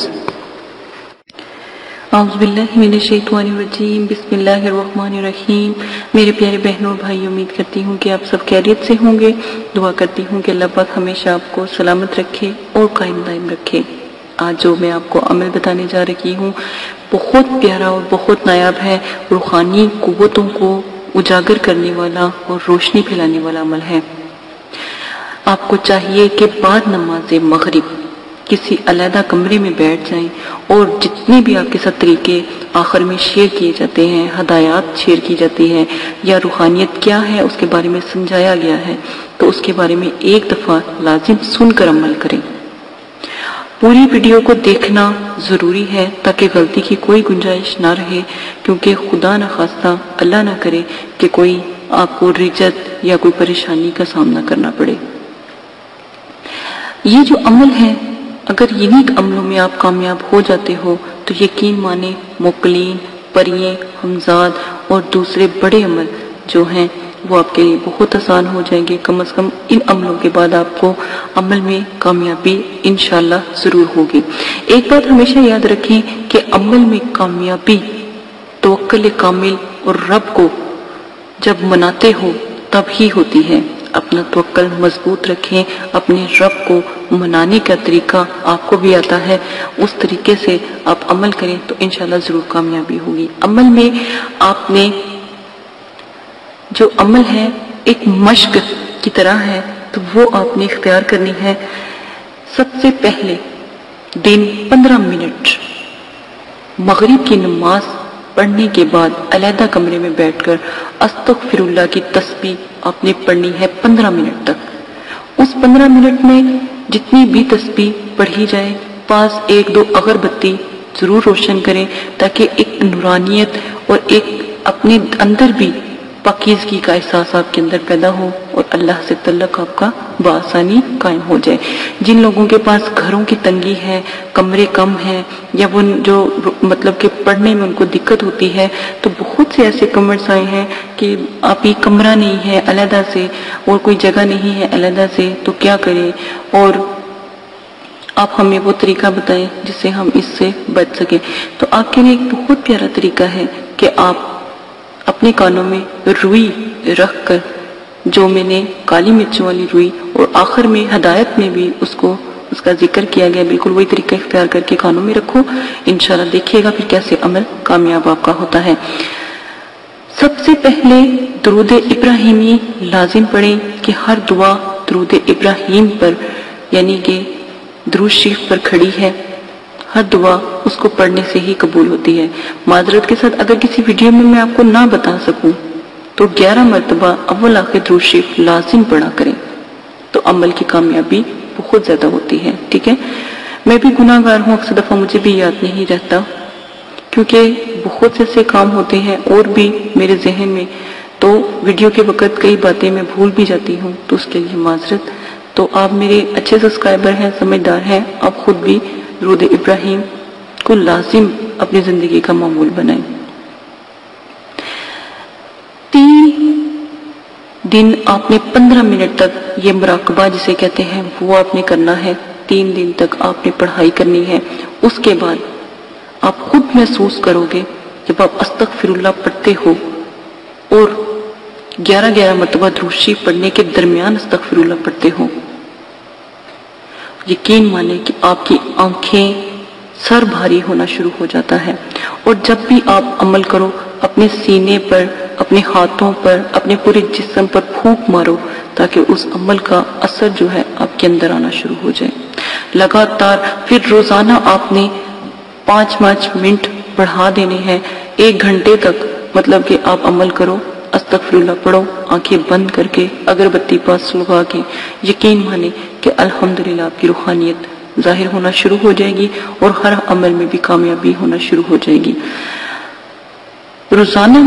حافظ۔ اعوذ باللہ من الشیطان الرجیم، بسم اللہ الرحمن الرحیم۔ میرے پیارے بہنوں اور بھائی، امید کرتی ہوں کہ آپ سب خیریت سے ہوں گے۔ دعا کرتی ہوں کہ اللہ پاک ہمیشہ آپ کو سلامت رکھے اور قائم دائم رکھے۔ آج جو میں آپ کو عمل بتانے جا رہی ہوں بہت پیارا اور بہت نایاب ہے، روحانی قوتوں کو اجاگر کرنے والا اور روشنی پھیلانے والا عمل ہے۔ آپ کو چاہیے کہ بعد نماز مغرب کسی علیحدہ کمرے میں بیٹھ جائیں اور جتنے بھی آپ کے ساتھ طریقے آخر میں شیئر کیے جاتے ہیں، ہدایات شیئر کی جاتی ہیں یا روحانیت کیا ہے اس کے بارے میں سمجھایا گیا ہے، تو اس کے بارے میں ایک دفعہ لازم سن کر عمل کریں۔ پوری ویڈیو کو دیکھنا ضروری ہے تاکہ غلطی کی کوئی گنجائش نہ رہے، کیونکہ خدا نہ خواستہ اللہ نہ کرے کہ کوئی آپ کو رجت یا کوئی پریشانی کا سامنا کرنا پڑے۔ یہ جو عمل ہے، اگر انہی عملوں میں آپ کامیاب ہو جاتے ہو تو یقین مانے موکلین، پریے، حمزاد اور دوسرے بڑے عمل جو ہیں وہ آپ کے لیے بہت آسان ہو جائیں گے۔ کم از کم ان عملوں کے بعد آپ کو عمل میں کامیابی انشاءاللہ ضرور ہوگی۔ ایک بات ہمیشہ یاد رکھیں کہ عمل میں کامیابی توکل کامل اور رب کو جب مناتے ہو تب ہی ہوتی ہے۔ اپنا توکل مضبوط رکھیں، اپنے رب کو منانے کا طریقہ آپ کو بھی آتا ہے، اس طریقے سے آپ عمل کریں تو انشاءاللہ ضرور کامیابی ہوگی۔ عمل میں آپ نے جو عمل ہے ایک مشق کی طرح ہے، تو وہ آپ نے اختیار کرنی ہے۔ سب سے پہلے دن 15 منٹ مغرب کی نماز پڑھنے کے بعد علیحدہ کمرے میں بیٹھ کر استغفر اللہ کی تسبیح آپ نے پڑھنی ہے 15 منٹ تک۔ اس 15 منٹ میں جتنی بھی تسبیح پڑھی جائے، پاس ایک دو اگربتی ضرور روشن کریں تاکہ ایک نورانیت اور ایک اپنے اندر بھی پاکیزگی کا احساس آپ کے اندر پیدا ہو اور اللہ سے تعلق آپ کا بآسانی قائم ہو جائے۔ جن لوگوں کے پاس گھروں کی تنگی ہے، کمرے کم ہیں، یا وہ جو مطلب کہ پڑھنے میں ان کو دقت ہوتی ہے، تو بہت سے ایسے کمنٹس آئے ہیں کہ آپ یہ کمرہ نہیں ہے علیحدہ سے اور کوئی جگہ نہیں ہے علیحدہ سے، تو کیا کریں، اور آپ ہمیں وہ طریقہ بتائیں جس سے ہم اس سے بچ سکیں۔ تو آپ کے لیے ایک بہت پیارا طریقہ ہے کہ آپ اپنے کانوں میں روئی رکھ کر، جو میں نے کالی مرچوں والی روئی، اور آخر میں ہدایت میں بھی اس کا ذکر کیا گیا، بالکل وہی طریقہ اختیار کر کے کانوں میں رکھو، انشاءاللہ دیکھیے گا پھر کیسے عمل کامیاب آپ کا ہوتا ہے۔ سب سے پہلے درود ابراہیمی لازم پڑھیں کہ ہر دعا درود ابراہیم پر یعنی کہ درود شریف پر کھڑی ہے، ہر دعا اس کو پڑھنے سے ہی قبول ہوتی ہے۔ معذرت کے ساتھ اگر کسی ویڈیو میں آپ کو نہ بتا سکوں تو 11 مرتبہ اول آخر درود شریف لازم پڑھا کریں، تو عمل کی کامیابی بہت زیادہ ہوتی ہے۔ ٹھیک ہے، میں بھی گناہ گار ہوں، اکثر دفعہ مجھے بھی یاد نہیں رہتا کیونکہ بہت سے ایسے کام ہوتے ہیں اور بھی میرے ذہن میں، تو ویڈیو کے وقت کئی باتیں میں بھول بھی جاتی ہوں، تو اس کے لیے معذرت۔ تو آپ میرے اچھے سبسکرائبر ہیں، سمجھدار ہیں، آپ خود بھی درود ابراہیم کو لازم اپنی زندگی کا معمول بنائیں۔ 3 دن آپ نے 15 منٹ تک یہ مراقبہ جسے کہتے ہیں وہ آپ نے کرنا ہے، 3 دن تک آپ نے پڑھائی کرنی ہے۔ اس کے بعد آپ خود محسوس کرو گے جب آپ استغفر اللہ پڑھتے ہو اور 11 مرتبہ درود شریف پڑھنے کے درمیان استغفر اللہ پڑھتے ہو، یقین مانے کہ آپ کی آنکھیں، سر بھاری ہونا شروع ہو جاتا ہے۔ اور جب بھی آپ عمل کرو اپنے سینے پر، اپنے ہاتھوں پر، اپنے پورے جسم پر پھونک مارو تاکہ اس عمل کا اثر جو ہے آپ کے اندر آنا شروع ہو جائے۔ لگاتار پھر روزانہ آپ نے 5 منٹ بڑھا دینے ہیں، 1 گھنٹے تک، مطلب کہ آپ عمل کرو، استغفر اللہ پڑھو آنکھیں بند کر کے، اگربتی پاس لگا کے، یقین مانے کہ الحمدللہ آپ کی روحانیت ظاہر ہونا شروع ہو جائے گی اور ہر عمل میں بھی کامیابی ہونا شروع ہو جائے گی۔ روزانہ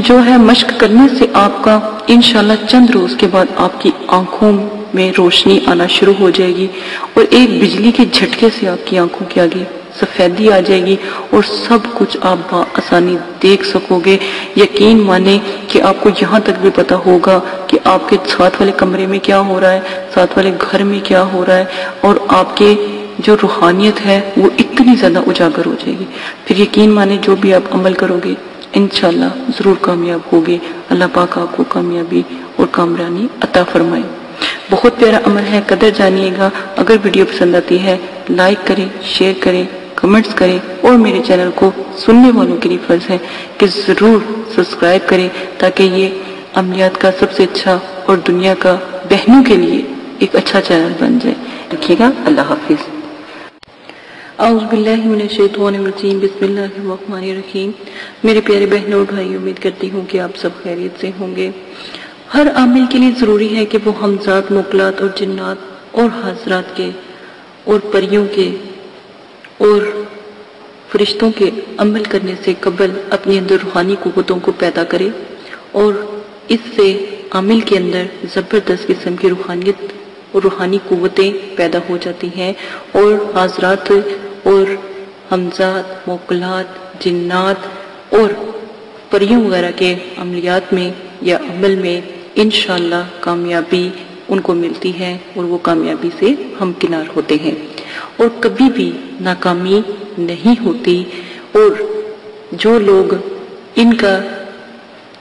جو ہے مشق کرنے سے آپ کا انشاءاللہ چند روز کے بعد آپ کی آنکھوں میں روشنی آنا شروع ہو جائے گی اور ایک بجلی کے جھٹکے سے آپ کی آنکھوں کے آگے سفیدی آ جائے گی اور سب کچھ آپ بآسانی دیکھ سکو گے۔ یقین مانے کہ آپ کو یہاں تک بھی پتا ہوگا کہ آپ کے ساتھ والے کمرے میں کیا ہو رہا ہے، ساتھ والے گھر میں کیا ہو رہا ہے، اور آپ کے جو روحانیت ہے وہ اتنی زیادہ اجاگر ہو جائے گی، پھر یقین مانے جو بھی آپ عمل کرو گے انشاءاللہ ضرور کامیاب ہوگے۔ اللہ پاک آپ کو کامیابی اور کامرانی عطا فرمائے۔ بہت پیارا عمل ہے، قدر جانیے گا۔ اگر ویڈیو پسند آتی ہے لائک کریں، شیئر کریں، کمنٹس کریں، اور میرے چینل کو سننے والوں کے لیے فرض ہے کہ ضرور سبسکرائب کریں تاکہ یہ عملیات کا سب سے اچھا اور دنیا کا بہنوں کے لیے ایک اچھا چینل بن جائے۔ رکھیے گا، اللہ حافظ۔ اعوذ باللہ من الشیطان الرجیم، بسم اللہ الرحمن الرحیم۔ میرے پیارے بہنوں اور بھائی، امید کرتی ہوں کہ آپ سب خیریت سے ہوں گے۔ ہر عامل کے لیے ضروری ہے کہ وہ ہمزاد، موکلات اور جنات اور حضرات کے اور پریوں کے اور فرشتوں کے عمل کرنے سے قبل اپنے اندر روحانی قوتوں کو پیدا کرے، اور اس سے عامل کے اندر زبردست قسم کی روحانیت اور روحانی قوتیں پیدا ہو جاتی ہیں، اور حضرات اور ہمزاد، موکلات، جنات اور پریوں وغیرہ کے عملیات میں یا عمل میں انشاءاللہ کامیابی ان کو ملتی ہے، اور وہ کامیابی سے ہمکنار ہوتے ہیں، اور کبھی بھی ناکامی نہیں ہوتی۔ اور جو لوگ ان کا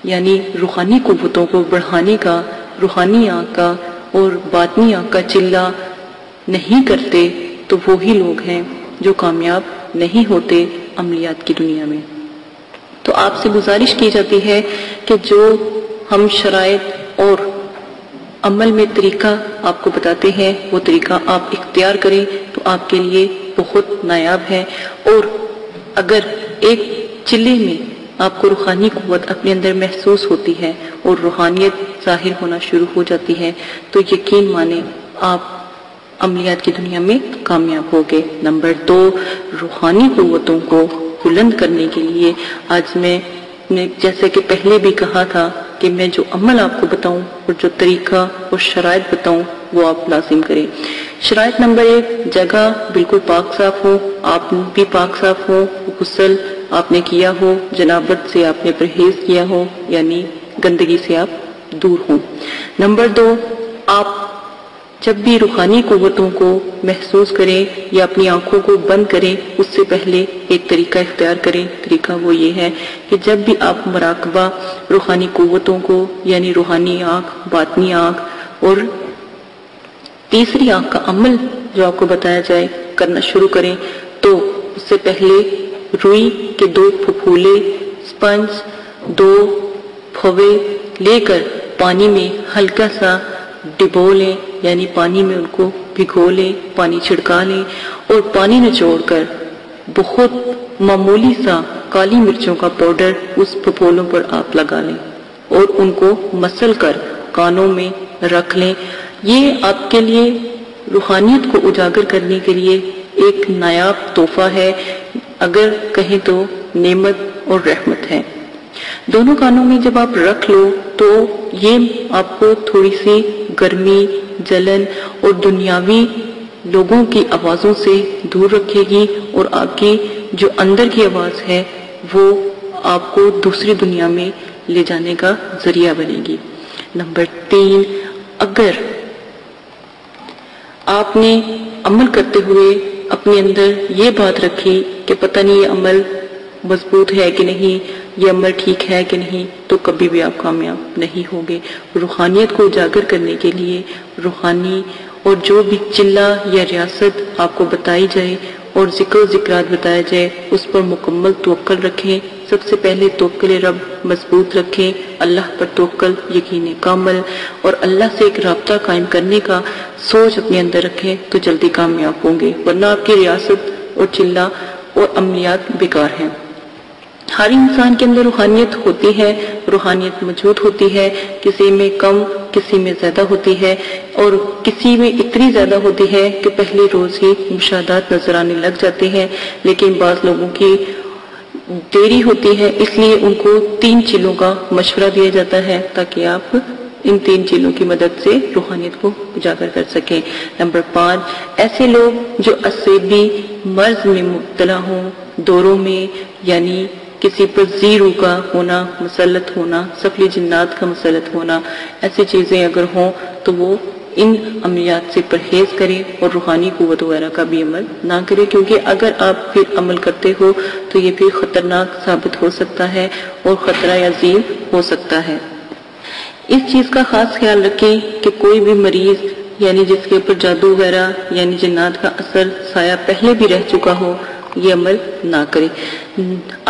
یعنی روحانی قوتوں کو بڑھانے کا، روحانی آنکھ کا اور باطنی آنکھ کا چلہ نہیں کرتے، تو وہی لوگ ہیں جو کامیاب نہیں ہوتے عملیات کی دنیا میں۔ تو آپ سے گزارش کی جاتی ہے کہ جو ہم شرائط اور عمل میں طریقہ آپ کو بتاتے ہیں وہ طریقہ آپ اختیار کریں تو آپ کے لیے بہت نایاب ہے۔ اور اگر ایک چلے میں آپ کو روحانی قوت اپنے اندر محسوس ہوتی ہے اور روحانیت ظاہر ہونا شروع ہو جاتی ہے تو یقین مانے آپ عملیات کی دنیا میں کامیاب ہوگے۔ نمبر 2، روحانی قوتوں کو بلند کرنے کے لیے آج میں نے جیسے کہ پہلے بھی کہا تھا کہ میں جو عمل آپ کو بتاؤں اور جو طریقہ اور شرائط بتاؤں وہ آپ لازم کریں۔ شرائط نمبر 1، جگہ بالکل پاک صاف ہو، آپ بھی پاک صاف ہو، غسل آپ نے کیا ہو، جنابت سے آپ نے پرہیز کیا ہو، یعنی گندگی سے آپ دور ہوں۔ نمبر 2، آپ جب بھی روحانی قوتوں کو محسوس کریں یا اپنی آنکھوں کو بند کریں اس سے پہلے ایک طریقہ اختیار کریں۔ طریقہ وہ یہ ہے کہ جب بھی آپ مراقبہ روحانی قوتوں کو یعنی روحانی آنکھ، باطنی آنکھ اور تیسری آنکھ کا عمل جو آپ کو بتایا جائے کرنا شروع کریں تو اس سے پہلے روئی کے 2 پھپھولے، سپنج 2 پھوے لے کر پانی میں ہلکا سا ڈبو لیں، یعنی پانی میں ان کو بھگو لیں، پانی چھڑکا لیں، اور پانی نچوڑ کر بہت معمولی سا کالی مرچوں کا پاؤڈر اس پھپھولوں پر آپ لگا لیں اور ان کو مسل کر کانوں میں رکھ لیں۔ یہ آپ کے لیے روحانیت کو اجاگر کرنے کے لیے ایک نایاب تحفہ ہے، اگر کہیں تو نعمت اور رحمت ہے۔ دونوں کانوں میں جب آپ رکھ لو تو یہ آپ کو تھوڑی سی گرمی، جلن اور دنیاوی لوگوں کی آوازوں سے دور رکھے گی، اور آپ کی جو اندر کی آواز ہے وہ آپ کو دوسری دنیا میں لے جانے کا ذریعہ بنے گی۔ نمبر 3، اگر آپ نے عمل کرتے ہوئے اپنے اندر یہ بات رکھی کہ پتہ نہیں یہ عمل مضبوط ہے کہ نہیں، یہ عمل ٹھیک ہے کہ نہیں، تو کبھی بھی آپ کامیاب نہیں ہوگے۔ روحانیت کو اجاگر کرنے کے لیے روحانی اور جو بھی چلہ یا ریاست آپ کو بتائی جائے اور ذکر و ذکرات بتایا جائے اس پر مکمل توکل رکھیں۔ سب سے پہلے توکل رب مضبوط رکھیں، اللہ پر توکل، یقین کامل، اور اللہ سے ایک رابطہ قائم کرنے کا سوچ اپنے اندر رکھیں تو جلدی کامیاب ہوں گے، ورنہ آپ کی ریاست اور چلہ اور عملیات بیکار ہیں۔ ہر انسان کے اندر روحانیت ہوتی ہے، روحانیت موجود ہوتی ہے، کسی میں کم، کسی میں زیادہ ہوتی ہے، اور کسی میں اتنی زیادہ ہوتی ہے کہ پہلے روز ہی مشاہدات نظر آنے لگ جاتے ہیں، لیکن بعض لوگوں کی دیری ہوتی ہے، اس لیے ان کو 3 چیزوں کا مشورہ دیا جاتا ہے تاکہ آپ ان 3 چیزوں کی مدد سے روحانیت کو اجاگر کر سکیں۔ نمبر 5، ایسے لوگ جو عصبی مرض میں مبتلا ہوں، دوروں میں یعنی کسی پر زیرو کا ہونا، مسلط ہونا، سفلی جنات کا مسلط ہونا، ایسی چیزیں اگر ہوں تو وہ ان عملیات سے پرہیز کریں اور روحانی قوت وغیرہ کا بھی عمل نہ کریں، کیونکہ اگر آپ پھر عمل کرتے ہو تو یہ پھر خطرناک ثابت ہو سکتا ہے اور خطرہ عظیم ہو سکتا ہے۔ اس چیز کا خاص خیال رکھیں کہ کوئی بھی مریض یعنی جس کے اوپر جادو وغیرہ یعنی جنات کا اثر سایہ پہلے بھی رہ چکا ہو یہ عمل نہ کرے۔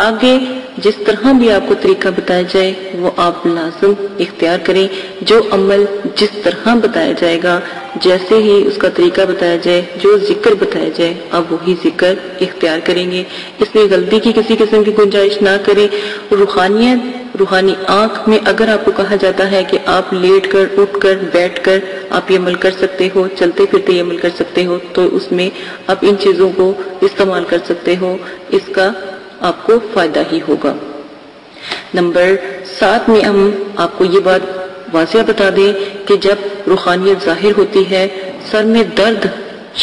آگے جس طرح بھی آپ کو طریقہ بتایا جائے وہ آپ لازم اختیار کریں۔ جو عمل جس طرح بتایا جائے گا، جیسے ہی اس کا طریقہ بتایا جائے، جو ذکر بتایا جائے، آپ وہی ذکر اختیار کریں گے۔ اس میں غلطی کی کسی قسم کی گنجائش نہ کریں۔ روحانی آنکھ میں اگر آپ کو کہا جاتا ہے کہ آپ لیٹ کر، اٹھ کر، بیٹھ کر آپ یہ عمل کر سکتے ہو، چلتے پھرتے یہ عمل کر سکتے ہو، تو اس میں آپ ان چیزوں کو استعمال کر سکتے ہو، اس کا آپ کو فائدہ ہی ہوگا۔ نمبر 7 میں ہم آپ کو یہ بات واضح بتا دیں کہ جب روحانیت ظاہر ہوتی ہے، سر میں درد،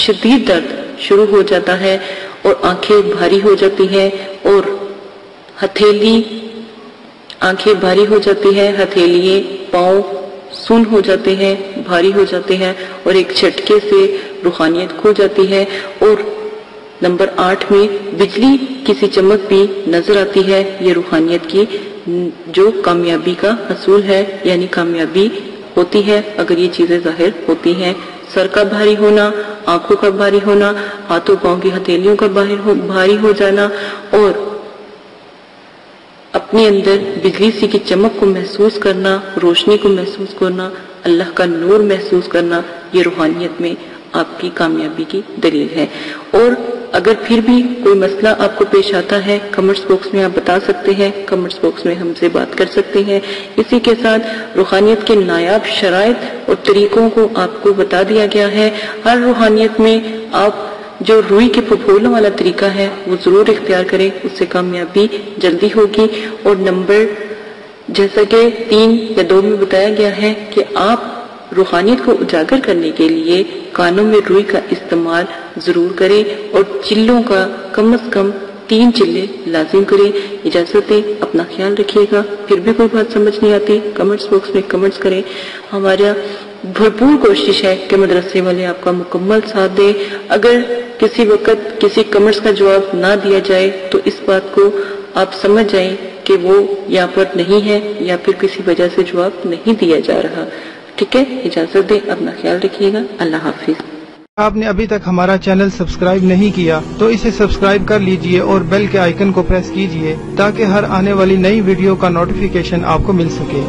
شدید درد شروع ہو جاتا ہے اور آنکھیں بھاری ہو جاتی ہیں اور آنکھیں بھاری ہو جاتی ہے، ہتھیلیے پاؤں سن ہو جاتے ہیں، بھاری ہو جاتے ہیں اور ایک جھٹکے سے روحانیت کھو جاتی ہے۔ اور نمبر 8 میں بجلی کسی چمک بھی نظر آتی ہے، یہ روحانیت کی جو کامیابی کا حصول ہے، یعنی کامیابی ہوتی ہے اگر یہ چیزیں ظاہر ہوتی ہیں۔ سر کا بھاری ہونا، آنکھوں کا بھاری ہونا، ہاتھوں پاؤں کی ہتھیلیوں کا بھاری ہو جانا اور اپنے اندر بجلی سی کی چمک کو محسوس کرنا، روشنی کو محسوس کرنا، اللہ کا نور محسوس کرنا، یہ روحانیت میں آپ کی کامیابی کی دلیل ہے۔ اور اگر پھر بھی کوئی مسئلہ آپ کو پیش آتا ہے کمنٹس باکس میں آپ بتا سکتے ہیں، کمنٹس باکس میں ہم سے بات کر سکتے ہیں۔ اسی کے ساتھ روحانیت کے نایاب شرائط اور طریقوں کو آپ کو بتا دیا گیا ہے۔ ہر روحانیت میں آپ جو روئی کے پھپھولوں والا طریقہ ہے وہ ضرور اختیار کریں، اس سے کامیابی جلدی ہوگی۔ اور نمبر جیسا کہ 3 یا 2 میں بتایا گیا ہے کہ آپ روحانیت کو اجاگر کرنے کے لیے کانوں میں روئی کا استعمال ضرور کریں اور چلوں کا کم از کم 3 چلے لازم کریں۔ اجازت دیں، اپنا خیال رکھیے گا۔ پھر بھی کوئی بات سمجھ نہیں آتی کمنٹس باکس میں کمنٹس کریں۔ ہمارا بھرپور کوشش ہے کہ مدرسے والے آپ کا مکمل ساتھ دیں۔ اگر کسی وقت کسی کمنٹس کا جواب نہ دیا جائے تو اس بات کو آپ سمجھ جائیں کہ وہ یہاں پر نہیں ہے یا پھر کسی وجہ سے جواب نہیں دیا جا رہا۔ ٹھیک ہے، اجازت دیں، اپنا خیال رکھیے گا۔ اللہ حافظ۔ آپ نے ابھی تک ہمارا چینل سبسکرائب نہیں کیا تو اسے سبسکرائب کر لیجئے اور بیل کے آئیکن کو پریس کیجئے تاکہ ہر آنے والی نئی ویڈیو کا نوٹیفیکیشن آپ کو مل سکے۔